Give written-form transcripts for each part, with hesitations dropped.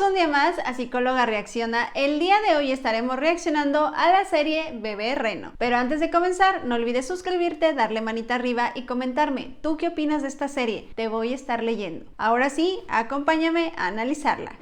un día más a Psicóloga Reacciona. El día de hoy estaremos reaccionando a la serie Bebé Reno. Pero antes de comenzar, no olvides suscribirte, darle manita arriba y comentarme, ¿tú qué opinas de esta serie? Te voy a estar leyendo. Ahora sí, acompáñame a analizarla.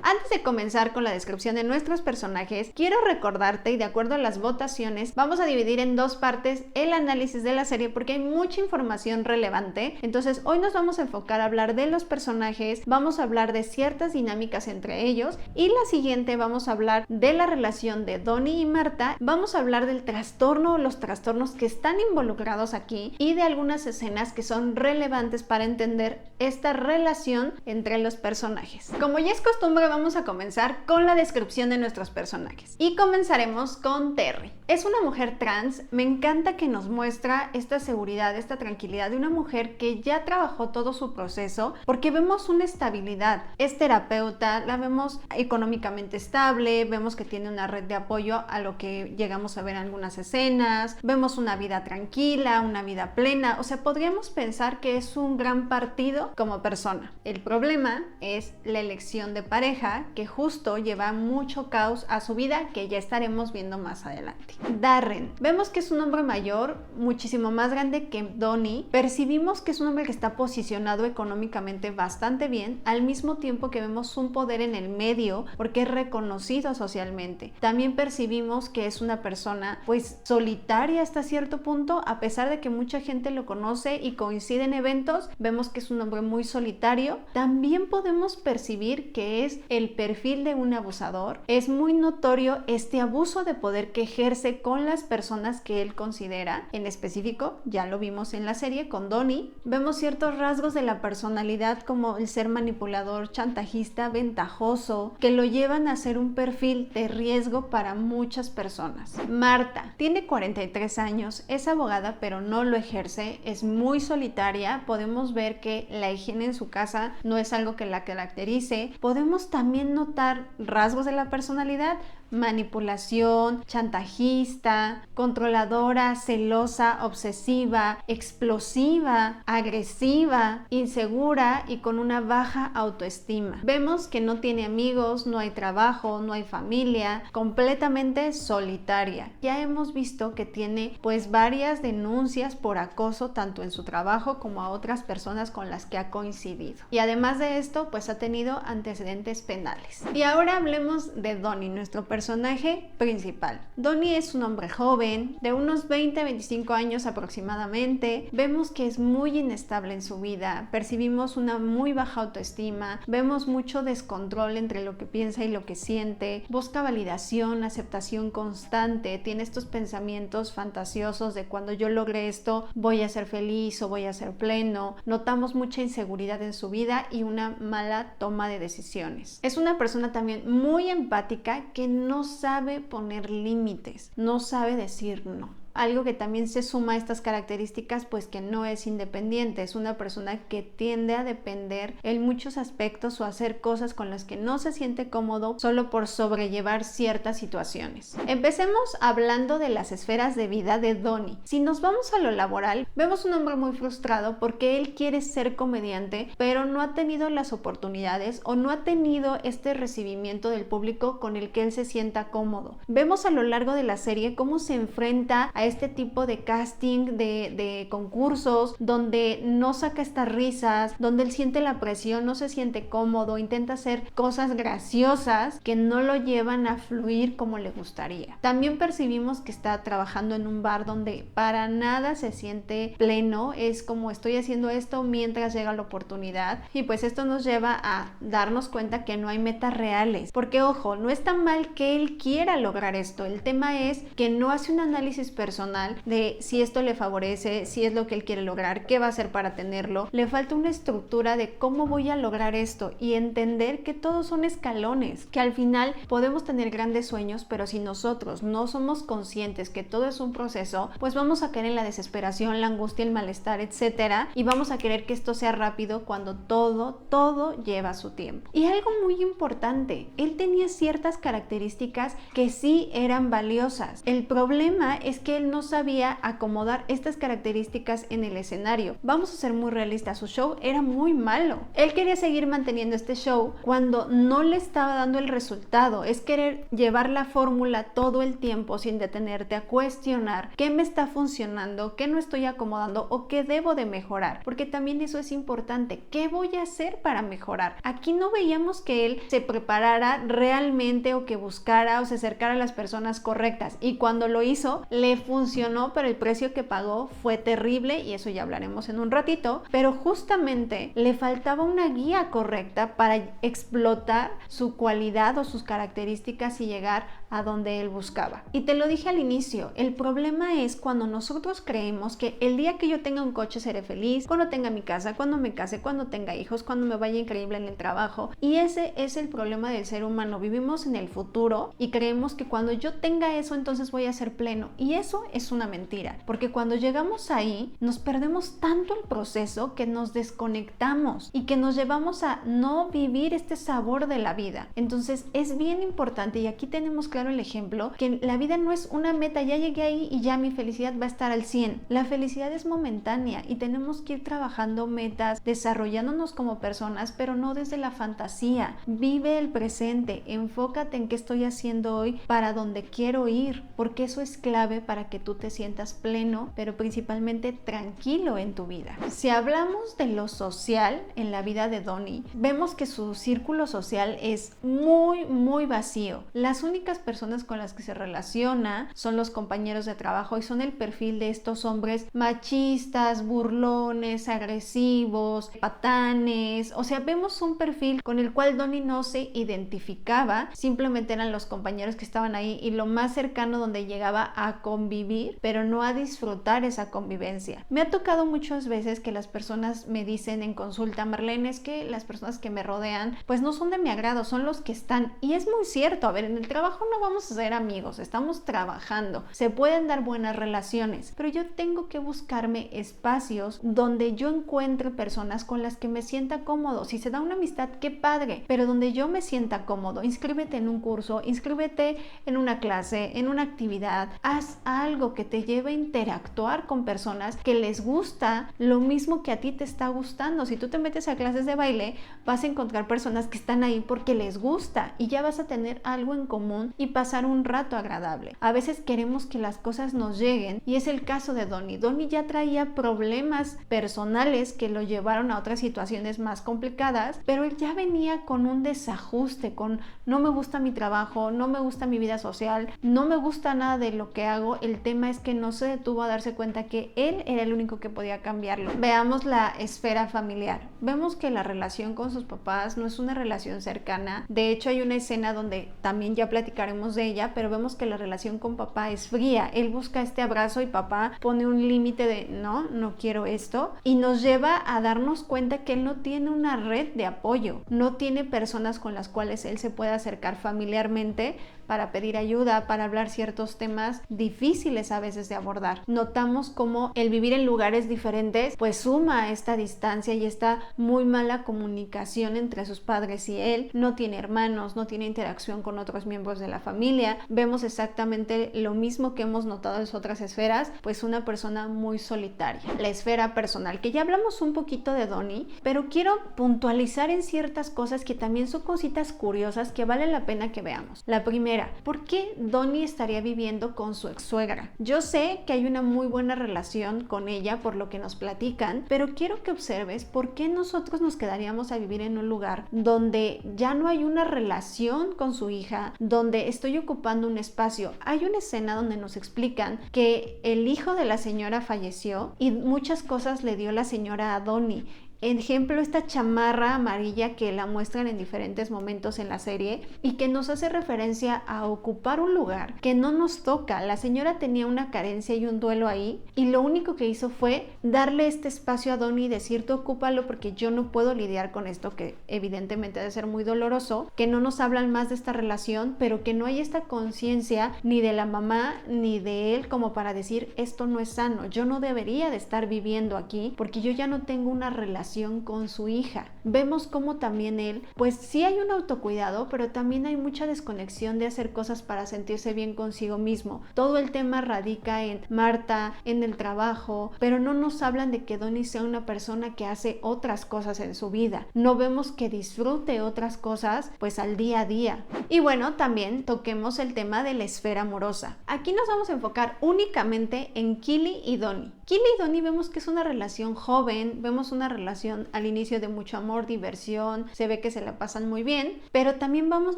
Antes de comenzar con la descripción de nuestros personajes, quiero recordarte, y de acuerdo a las votaciones, vamos a dividir en dos partes el análisis de la serie porque hay mucha información relevante. Entonces hoy nos vamos a enfocar a hablar de los personajes, vamos a hablar de ciertas dinámicas entre ellos, y la siguiente vamos a hablar de la relación de Donnie y Marta, vamos a hablar del trastorno o los trastornos que están involucrados aquí y de algunas escenas que son relevantes para entender esta relación entre los personajes. Como ya es costumbre, vamos a comenzar con la descripción de nuestros personajes y comenzaremos con Terry. Es una mujer trans. Me encanta que nos muestra esta seguridad, esta tranquilidad de una mujer que ya trabajó todo su proceso, porque vemos una estabilidad. Es terapeuta, la vemos económicamente estable, vemos que tiene una red de apoyo a lo que llegamos a ver en algunas escenas, vemos una vida tranquila, una vida plena. O sea, podríamos pensar que es un gran partido como persona. El problema es la elección de pareja, que justo lleva mucho caos a su vida, que ya estaremos viendo más adelante. Darren, vemos que es un hombre mayor, muchísimo más grande que Donnie. Percibimos que es un hombre que está posicionado económicamente bastante bien, al mismo tiempo que vemos un poder en el medio porque es reconocido socialmente. También percibimos que es una persona pues solitaria hasta cierto punto, a pesar de que mucha gente lo conoce y coincide en eventos. Vemos que es un hombre muy solitario. También podemos percibir que es el perfil de un abusador. Es muy notorio este abuso de poder que ejerce con las personas que él considera. En específico, ya lo vimos en la serie con Donnie. Vemos ciertos rasgos de la personalidad como el ser manipulador, chantajista, ventajoso, que lo llevan a ser un perfil de riesgo para muchas personas. Marta tiene 43 años, es abogada pero no lo ejerce, es muy solitaria. Podemos ver que la higiene en su casa no es algo que la caracterice. Podemos también notar rasgos de la personalidad: manipulación, chantajista, controladora, celosa, obsesiva, explosiva, agresiva, insegura y con una baja autoestima. Vemos que no tiene amigos, no hay trabajo, no hay familia, completamente solitaria. Ya hemos visto que tiene pues varias denuncias por acoso tanto en su trabajo como a otras personas con las que ha coincidido. Y además de esto pues ha tenido antecedentes penales. Y ahora hablemos de Donnie, nuestro personaje principal. Donnie es un hombre joven, de unos 20-25 años aproximadamente. Vemos que es muy inestable en su vida, percibimos una muy baja autoestima, vemos mucho descontrol entre lo que piensa y lo que siente, busca validación, aceptación constante, tiene estos pensamientos fantasiosos de cuando yo logre esto voy a ser feliz o voy a ser pleno. Notamos mucha inseguridad en su vida y una mala toma de decisiones. Es una persona también muy empática que no sabe poner límites, no sabe decir no. Algo que también se suma a estas características, pues que no es independiente, es una persona que tiende a depender en muchos aspectos o hacer cosas con las que no se siente cómodo solo por sobrellevar ciertas situaciones. Empecemos hablando de las esferas de vida de Donnie. Si nos vamos a lo laboral, vemos un hombre muy frustrado porque él quiere ser comediante, pero no ha tenido las oportunidades o no ha tenido este recibimiento del público con el que él se sienta cómodo. Vemos a lo largo de la serie cómo se enfrenta a este tipo de casting, de concursos, donde no saca estas risas, donde él siente la presión, no se siente cómodo, intenta hacer cosas graciosas que no lo llevan a fluir como le gustaría. También percibimos que está trabajando en un bar donde para nada se siente pleno, es como estoy haciendo esto mientras llega la oportunidad, y pues esto nos lleva a darnos cuenta que no hay metas reales, porque ojo, no es tan mal que él quiera lograr esto, el tema es que no hace un análisis personal de si esto le favorece, si es lo que él quiere lograr, qué va a hacer para tenerlo. Le falta una estructura de cómo voy a lograr esto y entender que todos son escalones, que al final podemos tener grandes sueños, pero si nosotros no somos conscientes que todo es un proceso, pues vamos a caer en la desesperación, la angustia, el malestar, etcétera, y vamos a querer que esto sea rápido cuando todo lleva su tiempo. Y algo muy importante, él tenía ciertas características que sí eran valiosas. El problema es que él él no sabía acomodar estas características en el escenario. Vamos a ser muy realistas, su show era muy malo. Él quería seguir manteniendo este show cuando no le estaba dando el resultado. Es querer llevar la fórmula todo el tiempo sin detenerte a cuestionar qué me está funcionando, qué no estoy acomodando o qué debo de mejorar, porque también eso es importante. ¿Qué voy a hacer para mejorar? Aquí no veíamos que él se preparara realmente o que buscara o se acercara a las personas correctas, y cuando lo hizo le funcionó, pero el precio que pagó fue terrible y eso ya hablaremos en un ratito. Pero justamente le faltaba una guía correcta para explotar su cualidad o sus características y llegar a donde él buscaba. Y te lo dije al inicio, el problema es cuando nosotros creemos que el día que yo tenga un coche seré feliz, cuando tenga mi casa, cuando me case, cuando tenga hijos, cuando me vaya increíble en el trabajo. Y ese es el problema del ser humano. Vivimos en el futuro y creemos que cuando yo tenga eso entonces voy a ser pleno, y eso es una mentira, porque cuando llegamos ahí nos perdemos tanto el proceso que nos desconectamos y que nos llevamos a no vivir este sabor de la vida. Entonces es bien importante, y aquí tenemos claro el ejemplo, que la vida no es una meta, ya llegué ahí y ya mi felicidad va a estar al 100. La felicidad es momentánea y tenemos que ir trabajando metas, desarrollándonos como personas, pero no desde la fantasía. Vive el presente, enfócate en qué estoy haciendo hoy para donde quiero ir, porque eso es clave para que tú te sientas pleno, pero principalmente tranquilo en tu vida. Si hablamos de lo social en la vida de Donnie, vemos que su círculo social es muy vacío. Las únicas personas con las que se relaciona son los compañeros de trabajo y son el perfil de estos hombres machistas, burlones, agresivos, patanes. O sea, vemos un perfil con el cual Donnie no se identificaba, simplemente eran los compañeros que estaban ahí y lo más cercano donde llegaba a convivir, pero no a disfrutar esa convivencia. Me ha tocado muchas veces que las personas me dicen en consulta: Marlene, es que las personas que me rodean pues no son de mi agrado, son los que están. Y es muy cierto. A ver, en el trabajo no vamos a ser amigos, estamos trabajando, se pueden dar buenas relaciones, pero yo tengo que buscarme espacios donde yo encuentre personas con las que me sienta cómodo. Si se da una amistad, qué padre, pero donde yo me sienta cómodo. Inscríbete en un curso, inscríbete en una clase, en una actividad, haz algo que te lleve a interactuar con personas que les gusta lo mismo que a ti te está gustando. Si tú te metes a clases de baile, vas a encontrar personas que están ahí porque les gusta y ya vas a tener algo en común y pasar un rato agradable. A veces queremos que las cosas nos lleguen, y es el caso de Donnie. Donnie ya traía problemas personales que lo llevaron a otras situaciones más complicadas, pero él ya venía con un desajuste, con no me gusta mi trabajo, no me gusta mi vida social, no me gusta nada de lo que hago. El tema es que no se detuvo a darse cuenta que él era el único que podía cambiarlo. Veamos la esfera familiar. Vemos que la relación con sus papás no es una relación cercana. De hecho, hay una escena donde también ya platicaremos de ella, pero vemos que la relación con papá es fría. Él busca este abrazo y papá pone un límite de no quiero esto, y nos lleva a darnos cuenta que él no tiene una red de apoyo, no tiene personas con las cuales él se pueda acercar familiarmente para pedir ayuda, para hablar ciertos temas difíciles a veces de abordar. Notamos cómo el vivir en lugares diferentes pues suma esta distancia y esta muy mala comunicación entre sus padres y él. No tiene hermanos, no tiene interacción con otros miembros de la familia. Vemos exactamente lo mismo que hemos notado en otras esferas, pues una persona muy solitaria. La esfera personal, que ya hablamos un poquito de Donnie, pero quiero puntualizar en ciertas cosas que también son cositas curiosas que vale la pena que veamos. La primera, ¿por qué Donnie estaría viviendo con su ex suegra? Yo sé que hay una muy buena relación con ella por lo que nos platican, pero quiero que observes por qué nosotros nos quedaríamos a vivir en un lugar donde ya no hay una relación con su hija, donde estoy ocupando un espacio. Hay una escena donde nos explican que el hijo de la señora falleció y muchas cosas le dio la señora a Donnie. Ejemplo, esta chamarra amarilla que la muestran en diferentes momentos en la serie y que nos hace referencia a ocupar un lugar que no nos toca. La señora tenía una carencia y un duelo ahí, y lo único que hizo fue darle este espacio a Donnie y decir: tú ocúpalo porque yo no puedo lidiar con esto, que evidentemente ha de ser muy doloroso, que no nos hablan más de esta relación, pero que no hay esta conciencia ni de la mamá ni de él como para decir: esto no es sano, yo no debería de estar viviendo aquí porque yo ya no tengo una relación relación con su hija. Vemos cómo también él, pues sí hay un autocuidado, pero también hay mucha desconexión de hacer cosas para sentirse bien consigo mismo. Todo el tema radica en Marta, en el trabajo, pero no nos hablan de que Donnie sea una persona que hace otras cosas en su vida. No vemos que disfrute otras cosas pues al día a día. Y bueno, también toquemos el tema de la esfera amorosa. Aquí nos vamos a enfocar únicamente en Kili y Donnie. Kili y Donnie vemos que es una relación joven, vemos una relación al inicio de mucho amor, diversión, se ve que se la pasan muy bien, pero también vamos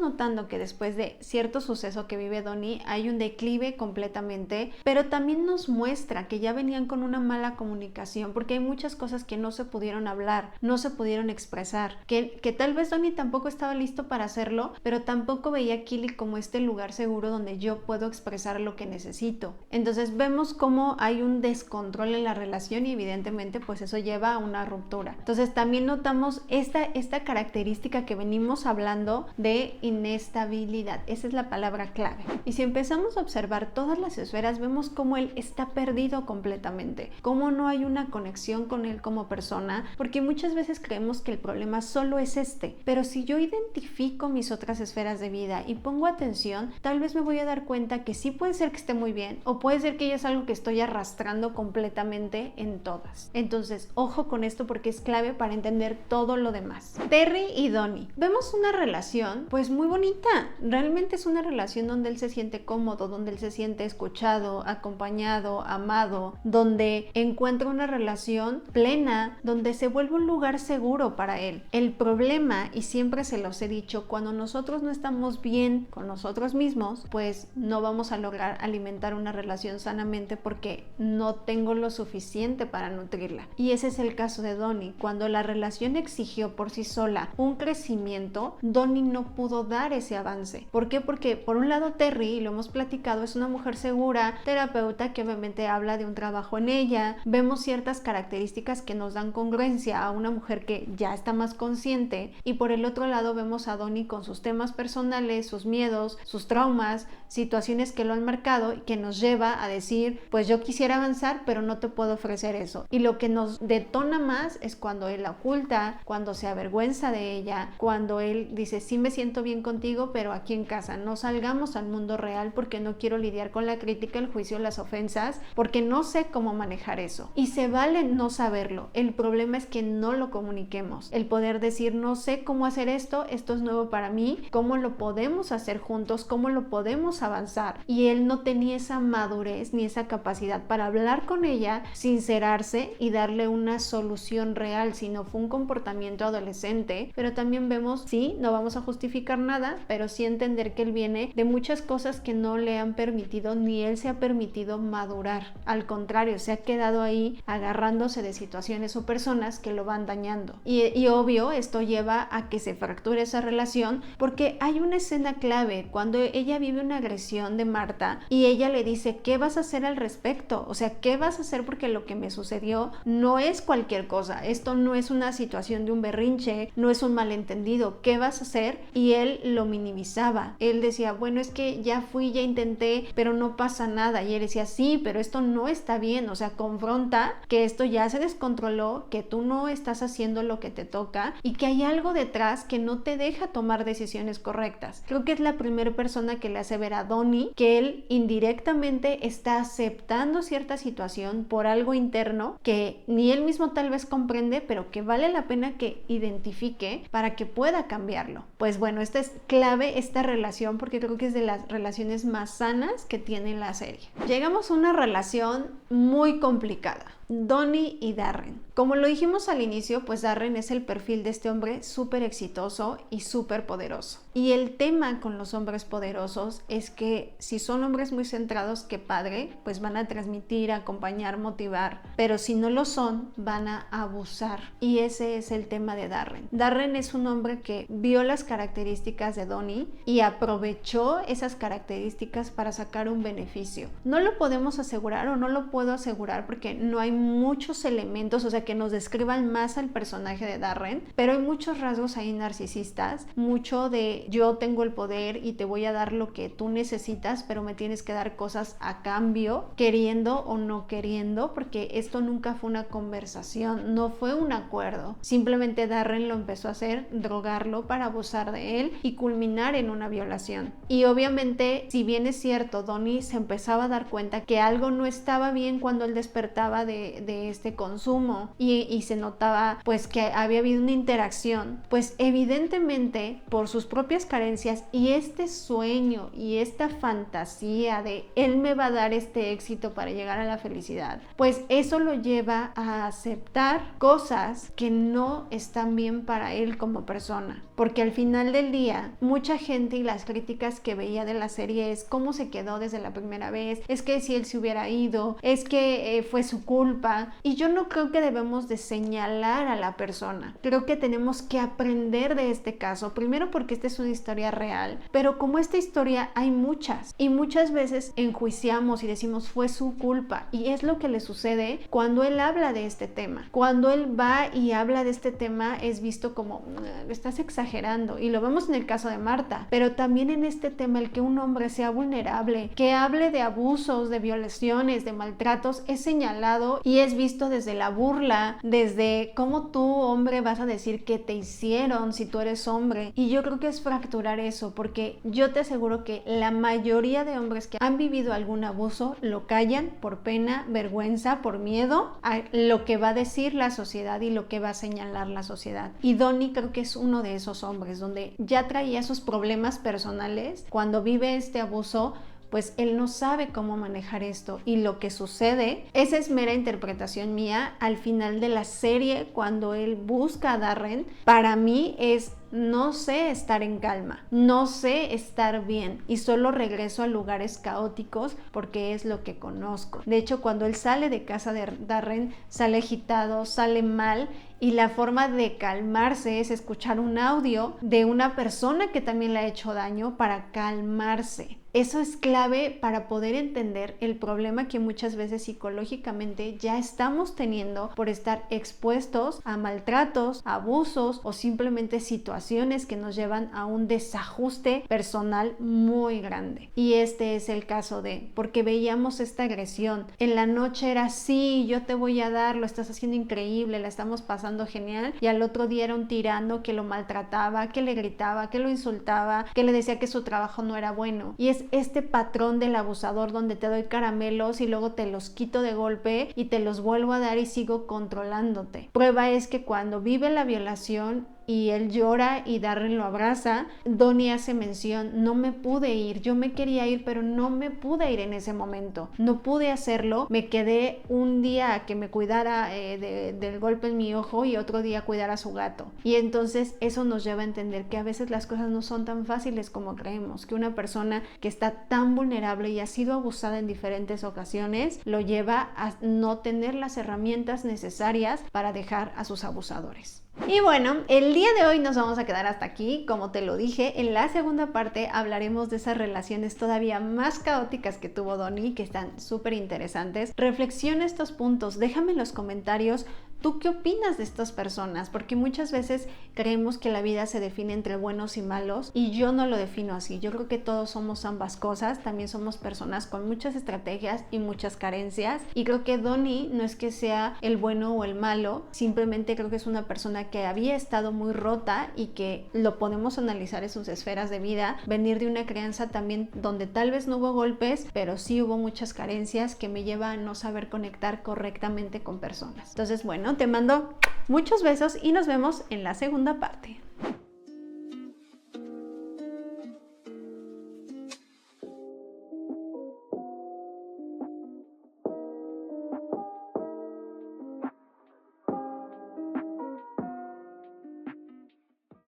notando que después de cierto suceso que vive Donnie hay un declive completamente, pero también nos muestra que ya venían con una mala comunicación porque hay muchas cosas que no se pudieron hablar, no se pudieron expresar, que tal vez Donnie tampoco estaba listo para hacerlo, pero tampoco veía a Kili como este lugar seguro donde yo puedo expresar lo que necesito. Entonces vemos cómo hay un descontrol en la relación y evidentemente pues eso lleva a una ruptura. Entonces también notamos esta característica que venimos hablando de inestabilidad. Esa es la palabra clave. Y si empezamos a observar todas las esferas, vemos cómo él está perdido completamente, cómo no hay una conexión con él como persona, porque muchas veces creemos que el problema solo es pero si yo identifico mis otras esferas de vida y pongo atención, tal vez me voy a dar cuenta que sí puede ser que esté muy bien o puede ser que ya es algo que estoy arrastrando completamente en todas. Entonces, ojo con esto porque es clave para entender todo lo demás. Terry y Donnie. Vemos una relación pues muy bonita. Realmente es una relación donde él se siente cómodo, donde él se siente escuchado, acompañado, amado, donde encuentra una relación plena, donde se vuelve un lugar seguro para él. El problema, y siempre se los he dicho, cuando nosotros no estamos bien con nosotros mismos, pues no vamos a lograr alimentar una relación sanamente porque no tengo lo suficiente para nutrirla. Y ese es el caso de Donnie. Cuando la relación exigió por sí sola un crecimiento, Donnie no pudo dar ese avance. ¿Por qué? Porque por un lado Terry, y lo hemos platicado, es una mujer segura, terapeuta que obviamente habla de un trabajo en ella. Vemos ciertas características que nos dan congruencia a una mujer que ya está más consciente, y por el otro lado vemos a Donnie con sus temas personales, sus miedos, sus traumas, situaciones que lo han marcado y que nos lleva a decir, pues yo quisiera avanzar pero no te puedo ofrecer eso. Y lo que nos detona más es cuando él la oculta, cuando se avergüenza de ella, cuando él dice, sí me siento bien contigo, pero aquí en casa no salgamos al mundo real porque no quiero lidiar con la crítica, el juicio, las ofensas, porque no sé cómo manejar eso. Y se vale no saberlo. El problema es que no lo comuniquemos. El poder decir, no sé cómo hacer esto es nuevo para mí, cómo lo podemos hacer juntos, cómo lo podemos avanzar. Y él no tenía esa madurez ni esa capacidad para hablar con ella, sincerarse y darle una solución real, sino fue un comportamiento adolescente. Pero también vemos, sí, no vamos a justificar nada, pero sí entender que él viene de muchas cosas que no le han permitido, ni él se ha permitido madurar. Al contrario, se ha quedado ahí agarrándose de situaciones o personas que lo van dañando. Y obvio, esto lleva a que se fracture esa relación, porque hay una escena clave cuando ella vive una agresión de Marta y ella le dice, ¿qué vas a hacer al respecto? O sea, ¿qué vas a hacer? Porque lo que me sucedió no es cualquier cosa, esto no es una situación de un berrinche, no es un malentendido, ¿qué vas a hacer? Y él lo minimizaba, él decía, bueno, es que ya fui, ya intenté, pero no pasa nada. Y él decía, sí, pero esto no está bien, o sea, confronta que esto ya se descontroló, que tú no estás haciendo lo que te toca y que hay algo detrás que no te deja tomar decisiones correctas. Creo que es la primera persona que le hace ver a Donnie que él indirectamente está aceptando cierta situación por algo interno que ni él mismo tal vez comprende, pero que vale la pena que identifique para que pueda cambiarlo. Pues bueno, esta es clave, esta relación, porque creo que es de las relaciones más sanas que tiene la serie. Llegamos a una relación muy complicada. Donnie y Darren. Como lo dijimos al inicio, pues Darren es el perfil de este hombre súper exitoso y súper poderoso. Y el tema con los hombres poderosos es que si son hombres muy centrados, qué padre, pues van a transmitir, acompañar, motivar. Pero si no lo son, van a abusar. Y ese es el tema de Darren. Darren es un hombre que vio las características de Donnie y aprovechó esas características para sacar un beneficio. No lo podemos asegurar o no lo puedo asegurar porque no hay muchos elementos, o sea, que nos describan más al personaje de Darren, pero hay muchos rasgos ahí narcisistas, mucho de yo tengo el poder y te voy a dar lo que tú necesitas, pero me tienes que dar cosas a cambio, queriendo o no queriendo, porque esto nunca fue una conversación, no fue un acuerdo. Simplemente Darren lo empezó a hacer, drogarlo para abusar de él y culminar en una violación. Y obviamente, si bien es cierto, Donnie se empezaba a dar cuenta que algo no estaba bien cuando él despertaba de este consumo y se notaba pues que había habido una interacción, pues evidentemente por sus propias carencias y este sueño y esta fantasía de él me va a dar este éxito para llegar a la felicidad, pues eso lo lleva a aceptar cosas que no están bien para él como persona, porque al final del día mucha gente y las críticas que veía de la serie es cómo se quedó desde la primera vez, es que si él se hubiera ido, es que fue su culpa, y yo no creo que debemos de señalar a la persona, creo que tenemos que aprender de este caso, primero porque esta es una historia real, pero como esta historia hay muchas y muchas veces enjuiciamos y decimos fue su culpa, y es lo que le sucede cuando él habla de este tema. Cuando él va y habla de este tema es visto como estás exagerando, y lo vemos en el caso de Marta, pero también en este tema el que un hombre sea vulnerable, que hable de abusos, de violaciones, de maltratos, es señalado y es visto desde la burla, desde cómo tú, hombre, vas a decir que te hicieron si tú eres hombre. Y yo creo que es fracturar eso, porque yo te aseguro que la mayoría de hombres que han vivido algún abuso lo callan por pena, vergüenza, por miedo a lo que va a decir la sociedad y lo que va a señalar la sociedad. Y Donnie creo que es uno de esos hombres donde ya traía sus problemas personales. Cuando vive este abuso, pues él no sabe cómo manejar esto, y lo que sucede, esa es mera interpretación mía, al final de la serie cuando él busca a Darren, para mí es no sé estar en calma, no sé estar bien y solo regreso a lugares caóticos porque es lo que conozco. De hecho, cuando él sale de casa de Darren, sale agitado, sale mal, y la forma de calmarse es escuchar un audio de una persona que también le ha hecho daño para calmarse. Eso es clave para poder entender el problema que muchas veces psicológicamente ya estamos teniendo por estar expuestos a maltratos, abusos o simplemente situaciones que nos llevan a un desajuste personal muy grande. Y este es el caso de, porque veíamos esta agresión. En la noche era sí, yo te voy a dar, lo estás haciendo increíble, la estamos pasando genial, y al otro día era un tirano que lo maltrataba, que le gritaba, que lo insultaba, que le decía que su trabajo no era bueno. Y es este patrón del abusador donde te doy caramelos y luego te los quito de golpe y te los vuelvo a dar y sigo controlándote. Prueba es que cuando vive la violación y él llora y Darren lo abraza, Donnie hace mención, no me pude ir, yo me quería ir pero no me pude ir en ese momento, no pude hacerlo, me quedé un día a que me cuidara del golpe en mi ojo y otro día a cuidar a su gato. Y entonces eso nos lleva a entender que a veces las cosas no son tan fáciles como creemos, que una persona que está tan vulnerable y ha sido abusada en diferentes ocasiones lo lleva a no tener las herramientas necesarias para dejar a sus abusadores. Y bueno, el día de hoy nos vamos a quedar hasta aquí. Como te lo dije, en la segunda parte hablaremos de esas relaciones todavía más caóticas que tuvo Donnie, que están súper interesantes. Reflexiona estos puntos, déjame en los comentarios ¿tú qué opinas de estas personas? Porque muchas veces creemos que la vida se define entre buenos y malos, y yo no lo defino así. Yo creo que todos somos ambas cosas, también somos personas con muchas estrategias y muchas carencias, y creo que Donnie no es que sea el bueno o el malo, simplemente creo que es una persona que había estado muy rota y que lo podemos analizar en sus esferas de vida, venir de una crianza también donde tal vez no hubo golpes, pero sí hubo muchas carencias que me lleva a no saber conectar correctamente con personas. Entonces, bueno, te mando muchos besos y nos vemos en la segunda parte.